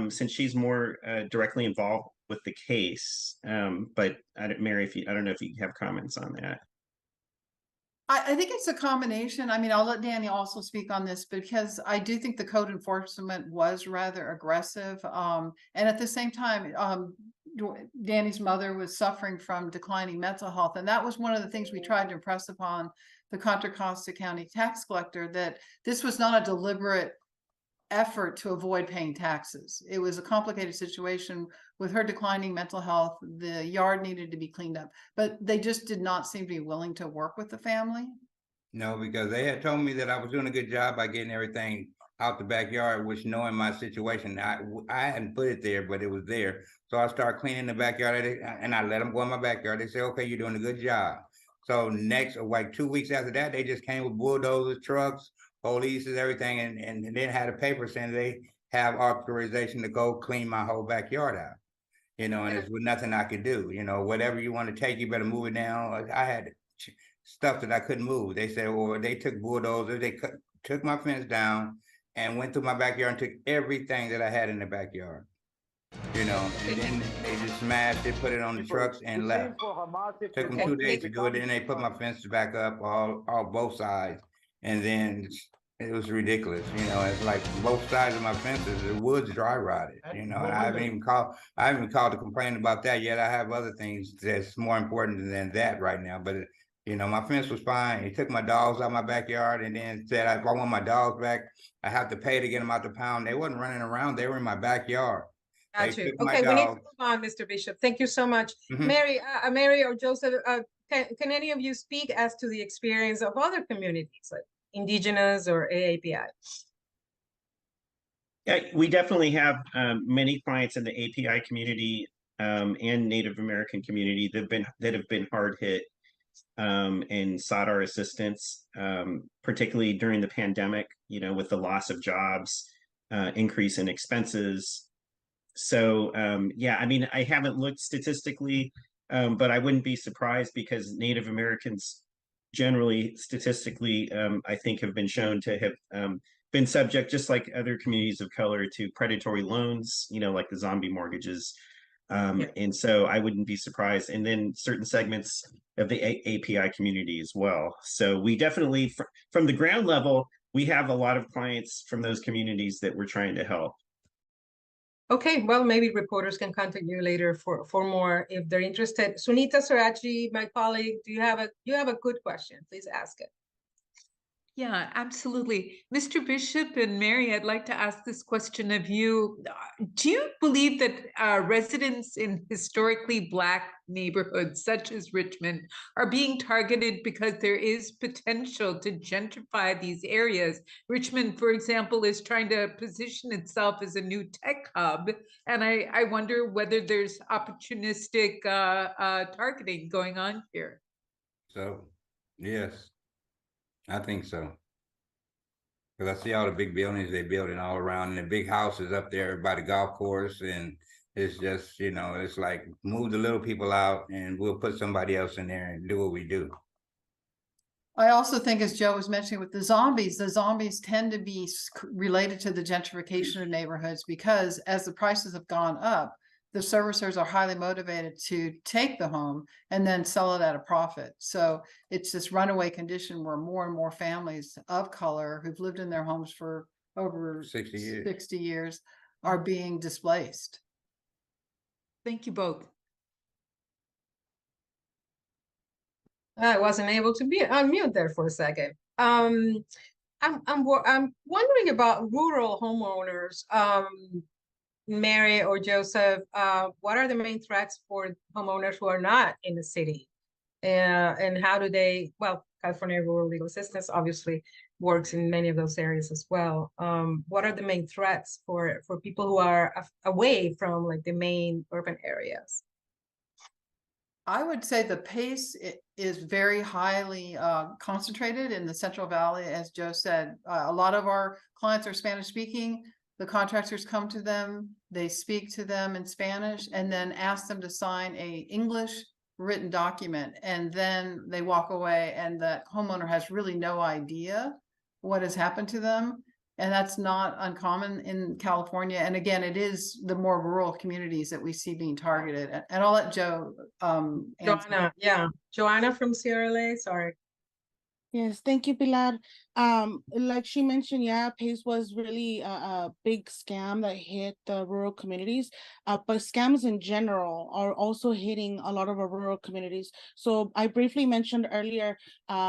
since she's more directly involved with the case. But Mary, I don't know if you have comments on that. I think it's a combination. I mean, I'll let Danny also speak on this because I do think the code enforcement was rather aggressive. And at the same time, Danny's mother was suffering from declining mental health. And that was one of the things we tried to impress upon the Contra Costa County tax collector, that this was not a deliberate effort to avoid paying taxes. It was a complicated situation with her declining mental health. The yard needed to be cleaned up, but they just did not seem to be willing to work with the family. No, because they had told me that I was doing a good job by getting everything out the backyard, which, knowing my situation, I hadn't put it there, but it was there. So I started cleaning the backyard and I let them go in my backyard. They said, okay, you're doing a good job. So next, like 2 weeks after that, they just came with bulldozers, trucks, police, everything, and then had a paper saying they have authorization to go clean my whole backyard out. And it's nothing I could do. Whatever you want to take, you better move it down. I had stuff that I couldn't move. They said, well, they took bulldozers, they took my fence down, and went through my backyard and took everything that I had in the backyard. And then they just smashed it, put it on the trucks and left. Took them 2 days to do it, and they put my fences back up all both sides. And then it was ridiculous. It's like both sides of my fences, the wood's dry rotted. And I haven't even called to complain about that yet. I have other things that's more important than that right now. But my fence was fine. He took my dogs out of my backyard and then said, if I want my dogs back, I have to pay to get them out the pound. They wasn't running around. They were in my backyard. Got you. Okay, we need to move on, Mr. Bishop. Thank you so much. Mary or Joseph, can any of you speak as to the experience of other communities, like indigenous or AAPI? Yeah, we definitely have many clients in the API community and Native American community that have been hard hit and sought our assistance, particularly during the pandemic, with the loss of jobs, increase in expenses. So, yeah, I mean, I haven't looked statistically, but I wouldn't be surprised because Native Americans generally, statistically, I think have been shown to have been subject, just like other communities of color, to predatory loans, like the zombie mortgages. And so I wouldn't be surprised. And then certain segments of the API community as well. So we definitely, from the ground level, we have a lot of clients from those communities that we're trying to help. Okay, well, maybe reporters can contact you later for more if they're interested. Sunita Sarachi, my colleague, you have a good question? Please ask it. Yeah, absolutely. Mr. Bishop and Mary, I'd like to ask this question of you. Do you believe that residents in historically Black neighborhoods, such as Richmond, are being targeted because there is potential to gentrify these areas? Richmond, for example, is trying to position itself as a new tech hub, and I wonder whether there's opportunistic targeting going on here. So, yes. I think so. Because I see all the big buildings they building all around and the big houses up there by the golf course. And it's just, it's like move the little people out and we'll put somebody else in there and do what we do. I also think, as Joe was mentioning with the zombies tend to be related to the gentrification of neighborhoods because as the prices have gone up, the servicers are highly motivated to take the home and then sell it at a profit. So it's this runaway condition where more and more families of color who've lived in their homes for over 60 years are being displaced. Thank you both. I wasn't able to be unmute there for a second. I'm wondering about rural homeowners. Mary or Joseph, what are the main threats for homeowners who are not in the city? And how do they, well, California Rural Legal Assistance obviously works in many of those areas as well. What are the main threats for people who are away from like the main urban areas? I would say the pace is very highly concentrated in the Central Valley. As Joe said, a lot of our clients are Spanish speaking. The contractors come to them, they speak to them in Spanish, and then ask them to sign a English written document. And then they walk away and the homeowner has really no idea what has happened to them. And that's not uncommon in California. And again, it is the more rural communities that we see being targeted. And I'll let Joe Joanna, yeah. Joanna from CRLA, sorry. Yes, thank you, Pilar. Like she mentioned, yeah, PACE was really a big scam that hit the rural communities, but scams in general are also hitting a lot of our rural communities. So I briefly mentioned earlier,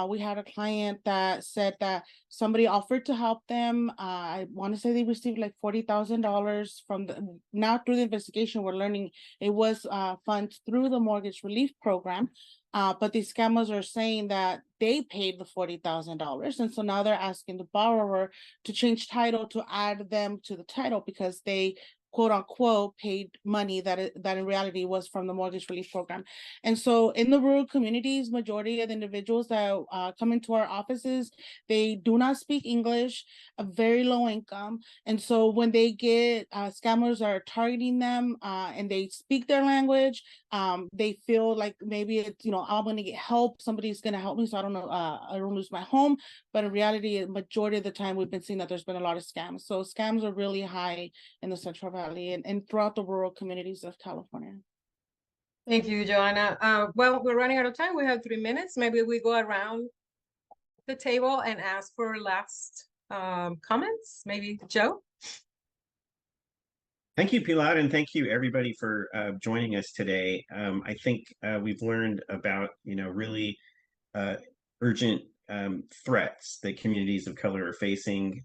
we had a client that said that somebody offered to help them. I want to say they received like $40,000 from now through the investigation, we're learning it was funds through the mortgage relief program. But these scammers are saying that they paid the $40,000. And so now they're asking the borrower to change title to add them to the title because they quote unquote paid money that in reality was from the mortgage relief program. And so in the rural communities, majority of the individuals that come into our offices, they do not speak English, a very low income. And so when they get scammers are targeting them and they speak their language, they feel like maybe it's, you know, I'm going to get help. Somebody's going to help me. So I don't know, I don't lose my home. But in reality, majority of the time we've been seeing that there's been a lot of scams. So scams are really high in the Central Valley and throughout the rural communities of California. Thank you, Joanna. Well, we're running out of time. We have 3 minutes. Maybe we go around the table and ask for last comments. Maybe Joe? Thank you, Pilar, and thank you everybody for joining us today. I think we've learned about, you know, really urgent threats that communities of color are facing.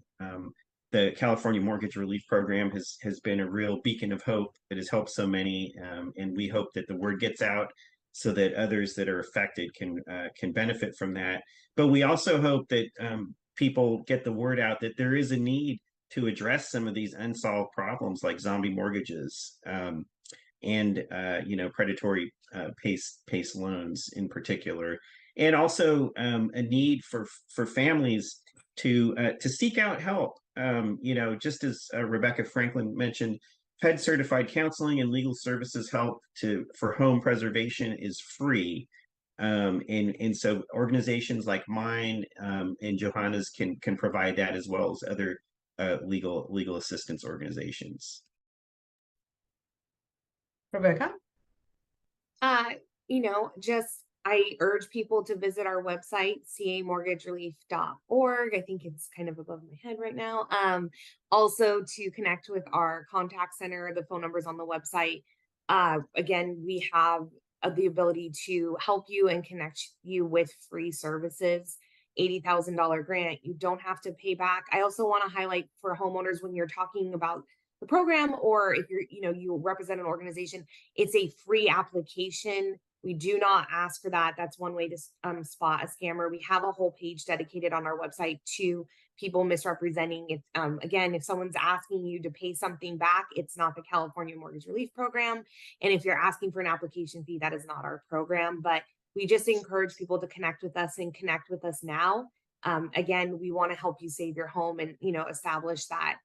The California Mortgage Relief Program has been a real beacon of hope that has helped so many, and we hope that the word gets out so that others that are affected can benefit from that. But we also hope that people get the word out that there is a need to address some of these unsolved problems like zombie mortgages and you know, predatory PACE loans in particular, and also a need for families to seek out help. You know, just as Rebecca Franklin mentioned, HUD certified counseling and legal services help for home preservation is free. And so organizations like mine and Johanna's can provide that, as well as other legal assistance organizations. Rebecca? You know, I urge people to visit our website, camortgagerelief.org. I think it's kind of above my head right now. Also to connect with our contact center, the phone numbers on the website. Again, we have the ability to help you and connect you with free services. $80,000 grant, you don't have to pay back. I also want to highlight for homeowners, when you're talking about the program, or if you represent an organization, it's a free application. We do not ask for that. That's one way to spot a scammer. We have a whole page dedicated on our website to people misrepresenting it. Again, if someone's asking you to pay something back, it's not the California Mortgage Relief Program. And if you're asking for an application fee, that is not our program. But we just encourage people to connect with us and connect with us now. Again, we want to help you save your home and, you know, establish that,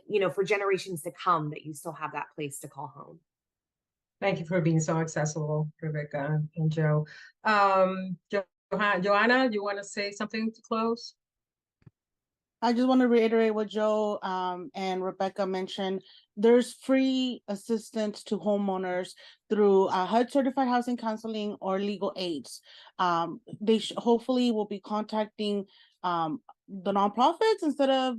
you know, for generations to come, that you still have that place to call home. Thank you for being so accessible, Rebecca and Joe. Joanna, you want to say something to close? I just want to reiterate what Joe and Rebecca mentioned. There's free assistance to homeowners through HUD certified housing counseling or legal aids. They hopefully will be contacting the nonprofits instead of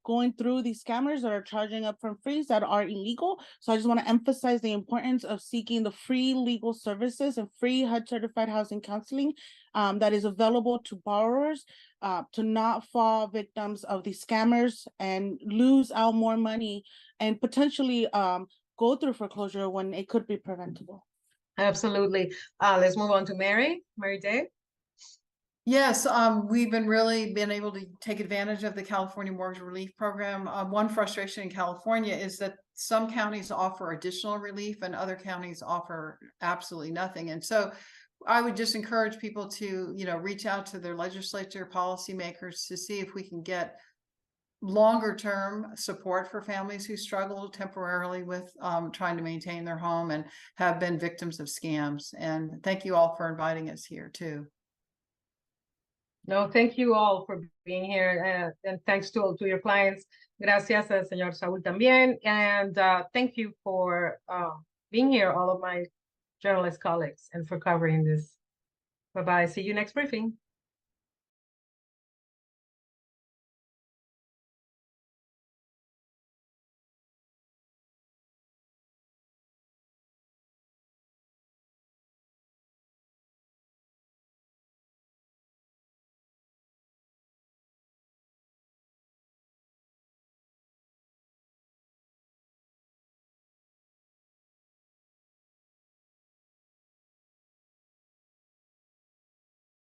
going through these scammers that are charging up from fees that are illegal. So I just want to emphasize the importance of seeking the free legal services and free HUD certified housing counseling that is available to borrowers to not fall victims of these scammers and lose out more money and potentially go through foreclosure when it could be preventable. Absolutely. Let's move on to Mary Day. Yes, we've really been able to take advantage of the California Mortgage Relief Program. One frustration in California is that some counties offer additional relief and other counties offer absolutely nothing. And so I would just encourage people to, you know, reach out to their legislature, policymakers, to see if we can get longer term support for families who struggle temporarily with trying to maintain their home and have been victims of scams. And thank you all for inviting us here too. No, thank you all for being here, and thanks to your clients. Gracias, señor Saúl también, and thank you for being here, all of my journalist colleagues, and for covering this. Bye-bye. See you next briefing.